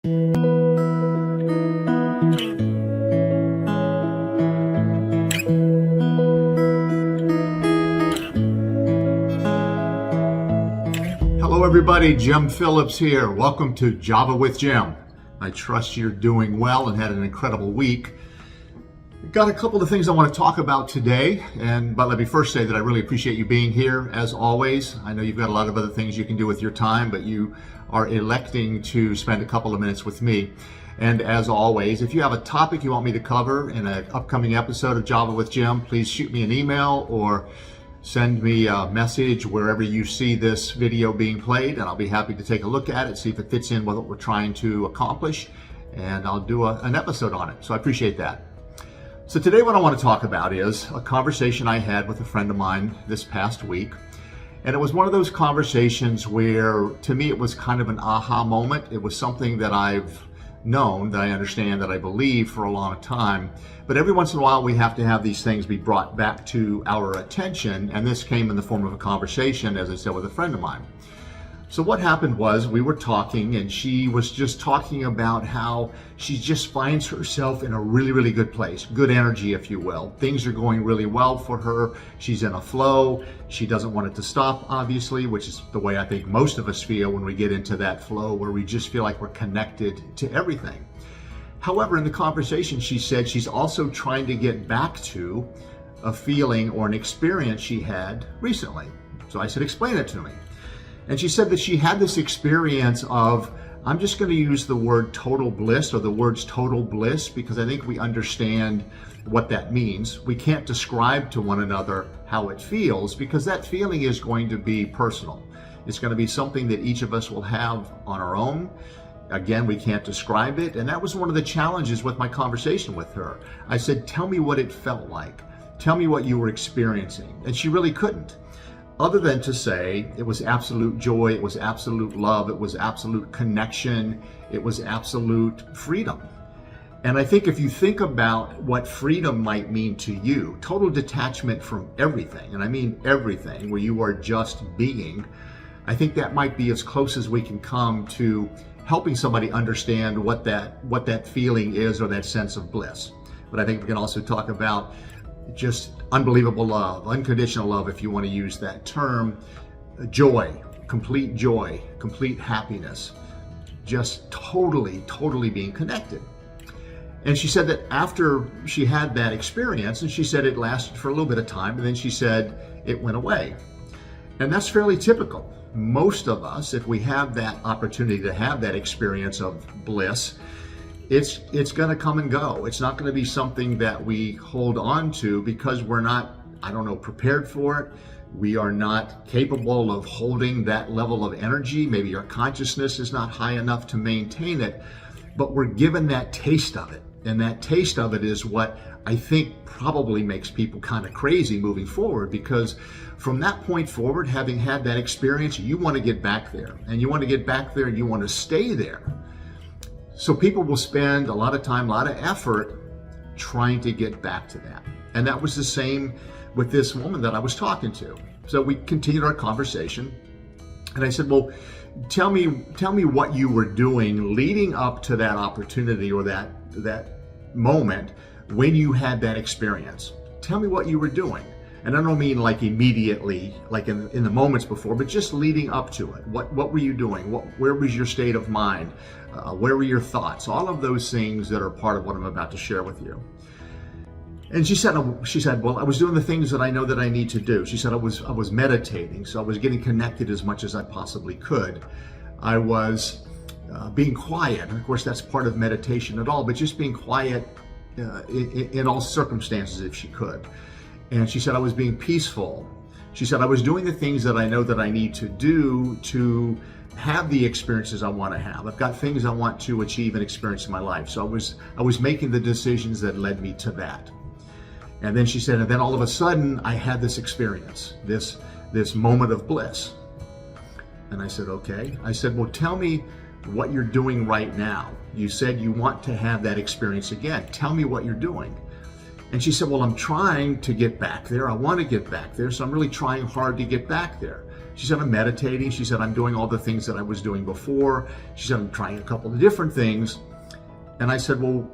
Hello everybody, Jim Phillips here. Welcome to Java with Jim. I trust you're doing well and had an incredible week. Got a couple of things I want to talk about today, but let me first say that I really appreciate you being here as always. I know you've got a lot of other things you can do with your time, but you are electing to spend a couple of minutes with me. And as always, if you have a topic you want me to cover in an upcoming episode of Java with Jim, please shoot me an email or send me a message wherever you see this video being played, and I'll be happy to take a look at it, see if it fits in with what we're trying to accomplish, and I'll do an episode on it. So I appreciate that. So today what I want to talk about is a conversation I had with a friend of mine this past week. And it was one of those conversations where, to me, it was kind of an aha moment. It was something that I've known, that I understand, that I believe for a long time. But every once in a while, we have to have these things be brought back to our attention. And this came in the form of a conversation, as I said, with a friend of mine. So what happened was we were talking, and she was just talking about how she just finds herself in a really, really good place, good energy, if you will. Things are going really well for her. She's in a flow. She doesn't want it to stop, obviously, which is the way I think most of us feel when we get into that flow where we just feel like we're connected to everything. However, in the conversation, she said she's also trying to get back to a feeling or an experience she had recently. So I said, explain it to me. And she said that she had this experience of, I'm just going to use the word total bliss, or the words total bliss, because I think we understand what that means. We can't describe to one another how it feels, because that feeling is going to be personal. It's going to be something that each of us will have on our own. Again, we can't describe it. And that was one of the challenges with my conversation with her. I said, tell me what it felt like. Tell me what you were experiencing. And she really couldn't. Other than to say it was absolute joy, it was absolute love, it was absolute connection, it was absolute freedom. And I think if you think about what freedom might mean to you, total detachment from everything, and I mean everything, where you are just being, I think that might be as close as we can come to helping somebody understand what that feeling is, or that sense of bliss. But I think we can also talk about just unbelievable love, unconditional love, if you want to use that term, joy, complete happiness, just totally being connected. And she said that after she had that experience, and she said it lasted for a little bit of time, and then she said it went away. And that's fairly typical. Most of us, if we have that opportunity to have that experience of bliss, it's going to come and go. It's not going to be something that we hold on to because we're not, prepared for it. We are not capable of holding that level of energy. Maybe our consciousness is not high enough to maintain it, but we're given that taste of it. And that taste of it is what I think probably makes people kind of crazy moving forward, because from that point forward, having had that experience, you want to get back there, and you want to get back there and you want to stay there. So people will spend a lot of time, a lot of effort trying to get back to that. And that was the same with this woman that I was talking to. So we continued our conversation, and I said, well, tell me what you were doing leading up to that opportunity, or that moment when you had that experience. Tell me what you were doing. And I don't mean like immediately, like in the moments before, but just leading up to it. What were you doing? Where was your state of mind? Where were your thoughts? All of those things that are part of what I'm about to share with you. And she said, well, I was doing the things that I know that I need to do. She said, I was meditating, so I was getting connected as much as I possibly could. I was being quiet. And of course, that's part of meditation at all, but just being quiet in all circumstances if she could. And she said, I was being peaceful. She said, I was doing the things that I know that I need to do to have the experiences I want to have. I've got things I want to achieve and experience in my life. So I was making the decisions that led me to that. And then she said, and then all of a sudden I had this experience, this moment of bliss. And I said, okay. I said, well, tell me what you're doing right now. You said you want to have that experience again. Tell me what you're doing. And she said, well, I'm trying to get back there. I want to get back there, so I'm really trying hard to get back there. She said, I'm meditating. She said, I'm doing all the things that I was doing before. She said, I'm trying a couple of different things. And I said, well,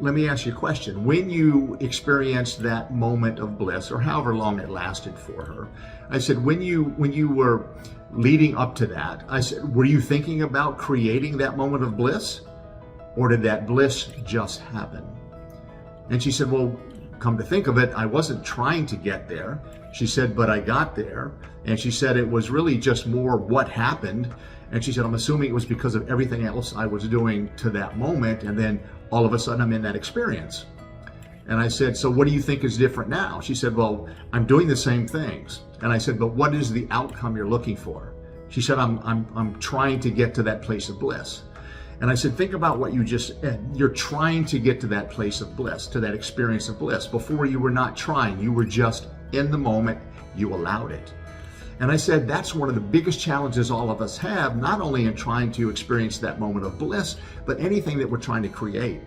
let me ask you a question. When you experienced that moment of bliss, or however long it lasted for her, I said, when you were leading up to that, I said, were you thinking about creating that moment of bliss? Or did that bliss just happen? And she said, well, come to think of it, I wasn't trying to get there. She said, but I got there. And she said it was really just more what happened. And she said, I'm assuming it was because of everything else I was doing to that moment. And then all of a sudden I'm in that experience. And I said, so what do you think is different now? She said, well, I'm doing the same things. And I said, but what is the outcome you're looking for? She said, I'm trying to get to that place of bliss. And I said, think about what you just said. You're trying to get to that place of bliss, to that experience of bliss. Before you were not trying, you were just in the moment, you allowed it. And I said, that's one of the biggest challenges all of us have, not only in trying to experience that moment of bliss, but anything that we're trying to create.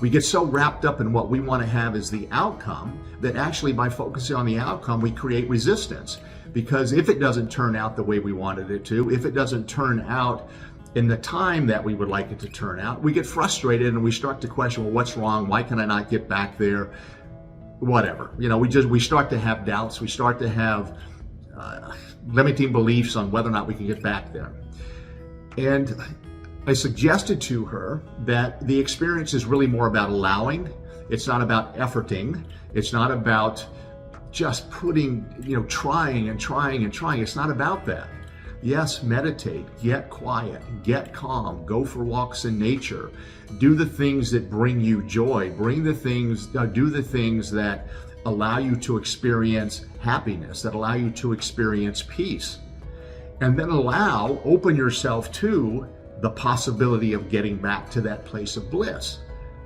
We get so wrapped up in what we want to have as the outcome that actually by focusing on the outcome, we create resistance. Because if it doesn't turn out the way we wanted it to, if it doesn't turn out in the time that we would like it to turn out, we get frustrated and we start to question, well, what's wrong? Why can I not get back there? Whatever. We start to have doubts. We start to have limiting beliefs on whether or not we can get back there. And I suggested to her that the experience is really more about allowing. It's not about efforting. It's not about just trying and trying and trying. It's not about that. Yes, meditate, get quiet, get calm, go for walks in nature, do the things that bring you joy, do the things that allow you to experience happiness, that allow you to experience peace. And then open yourself to the possibility of getting back to that place of bliss.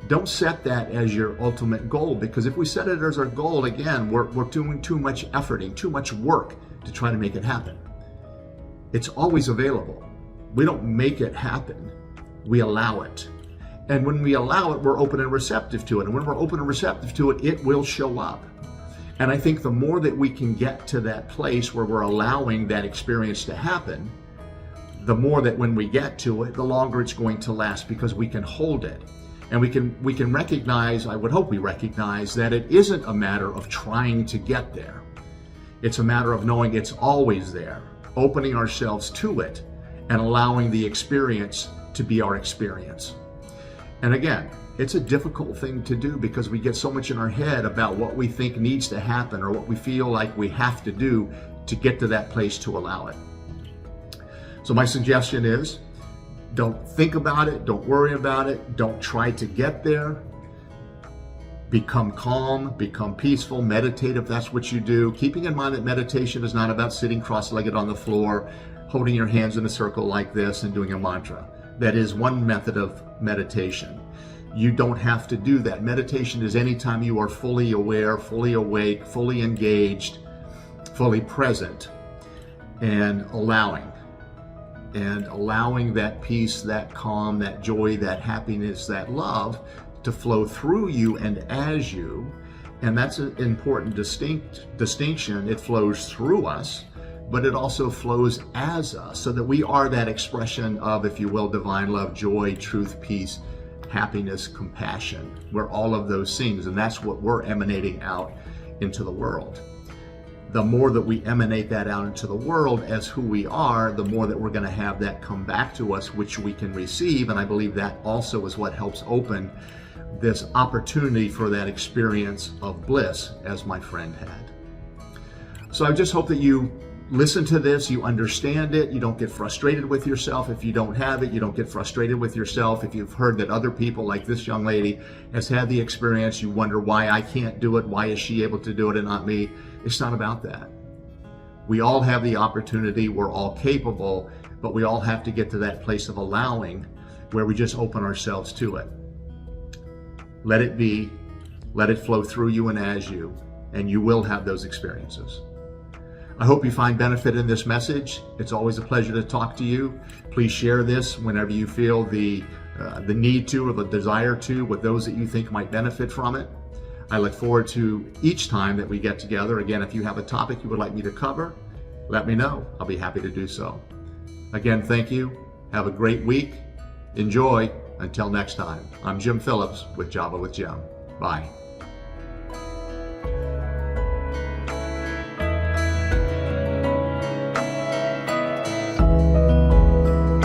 Don't set that as your ultimate goal, because if we set it as our goal, again, we're doing too much efforting, too much work to try to make it happen. It's always available. We don't make it happen. We allow it. And when we allow it, we're open and receptive to it. And when we're open and receptive to it, it will show up. And I think the more that we can get to that place where we're allowing that experience to happen, the more that when we get to it, the longer it's going to last, because we can hold it. And we can recognize, I would hope we recognize, that it isn't a matter of trying to get there. It's a matter of knowing it's always there, opening ourselves to it, and allowing the experience to be our experience. And again, it's a difficult thing to do because we get so much in our head about what we think needs to happen or what we feel like we have to do to get to that place to allow it. So my suggestion is, don't think about it, don't worry about it, don't try to get there. Become calm, become peaceful, meditate if that's what you do. Keeping in mind that meditation is not about sitting cross-legged on the floor, holding your hands in a circle like this and doing a mantra. That is one method of meditation. You don't have to do that. Meditation is anytime you are fully aware, fully awake, fully engaged, fully present, and allowing that peace, that calm, that joy, that happiness, that love to flow through you and as you. And that's an important distinction. It flows through us, but it also flows as us, so that we are that expression of, if you will, divine love, joy, truth, peace, happiness, compassion. We're all of those things, and that's what we're emanating out into the world. The more that we emanate that out into the world as who we are, the more that we're going to have that come back to us, which we can receive. And I believe that also is what helps open this opportunity for that experience of bliss, as my friend had. So I just hope that you listen to this, you understand it, you don't get frustrated with yourself. If you don't have it, you don't get frustrated with yourself. If you've heard that other people, like this young lady, has had the experience, you wonder why I can't do it, why is she able to do it and not me? It's not about that. We all have the opportunity, we're all capable, but we all have to get to that place of allowing where we just open ourselves to it. Let it be, let it flow through you and as you, and you will have those experiences. I hope you find benefit in this message. It's always a pleasure to talk to you. Please share this whenever you feel the need to or the desire to with those that you think might benefit from it. I look forward to each time that we get together. Again, if you have a topic you would like me to cover, let me know. I'll be happy to do so. Again, thank you. Have a great week. Enjoy. Until next time, I'm Jim Phillips with Java with Jim. Bye.